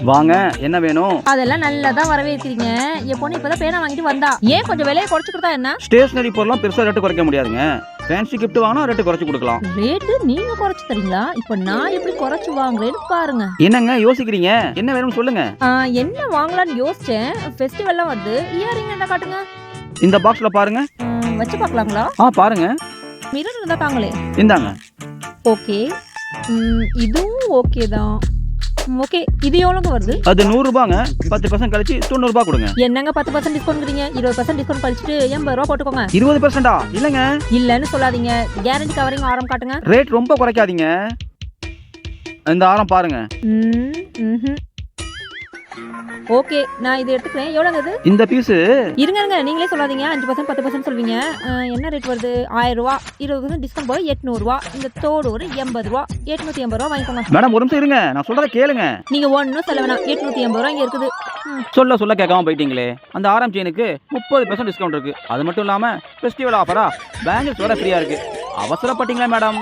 வாங்க, என்ன வேணும்? அதெல்லாம் நல்லா தான் வரவேற்கிறீங்க. என் பொண்ணு இப்பதான் பேனா வாங்கிட்டு வந்தா. ஏன் கொஞ்சம் விலையை குறைச்சு கொடுத்தா என்ன? ஸ்டேஷனரி பொருள்லாம் பெருசா ரேட்டு குறைக்க முடியாதுங்க. ஃபேன்சி கிஃப்ட் வாங்கினா ரேட்டு குறைச்சு கொடுக்கலாம். ரேட்டு நீங்க குறைச்சு தரீங்களா? இப்ப நான் எப்படி குறைச்சு வாங்குறேன்னு பாருங்க. என்னங்க யோசிக்கிறீங்க? என்ன வேணும்னு சொல்லுங்க. என்ன வாங்கலாம்னு யோசிச்சேன். ஃபெஸ்டிவல்லாம் வருது. இயரிங் என்ன காட்டுங்க? இந்த பாக்ஸ்ல பாருங்க. வச்சு பார்க்கலாங்களா? பாருங்க. மிரர் இருந்தா தாங்களே. இந்தாங்க. ஓகே. இதுவும் ஓகே தான். ஓகே, இது எவ்வளோங்க வருது? அது 100 ரூபாங்க. 10% கழிச்சு 90 ரூபாய் கொடுங்க. என்னங்க 10% டிஸ்கவுண்ட்ங்கறீங்க? 20% டிஸ்கவுண்ட் கழிச்சிட்டு 80 ரூபாய் போட்டுக்கோங்க. 20%? இல்லங்க. இல்லன்னு சொல்லாதீங்க. கேரண்டி கவரிங் ஆரம் காட்டுங்க. ரேட் ரொம்ப குறைக்காதீங்க. இந்த ஆரம் பாருங்க. ஓகே, நான் இது எடுத்துக்கிறேன். எவ்வளோங்க இது? இந்த பீஸ் இருங்க, நீங்களே சொல்லாதீங்க. 5% 10% சொல்வீங்க. என்ன ரேட் வருது? 1000 ரூபா. 20% டிஸ்கவுண்ட் போக 800 ரூபா. இந்த தோடு ஒரு 80 ரூபா. 880 ரூபா வாங்கிக்கோங்க. மேடம், ஒரு நிமிஷம் இருங்க. நான் சொல்றத கேளுங்க. நீங்க ஒன்னும் சொல்ல வேணாம். 880 ரூபா இங்க இருக்குது. சொல்ல கேட்காம போயிட்டீங்களே. அந்த ஆரம் செயினுக்கு 30% டிஸ்கவுண்ட் இருக்கு. அது மட்டும் இல்லாம ஃபெஸ்டிவல் ஆஃபரா பேங்கிள்ஸ் வர ஃப்ரீயா இருக்கு. அவசரப்பட்டீங்களா மேடம்?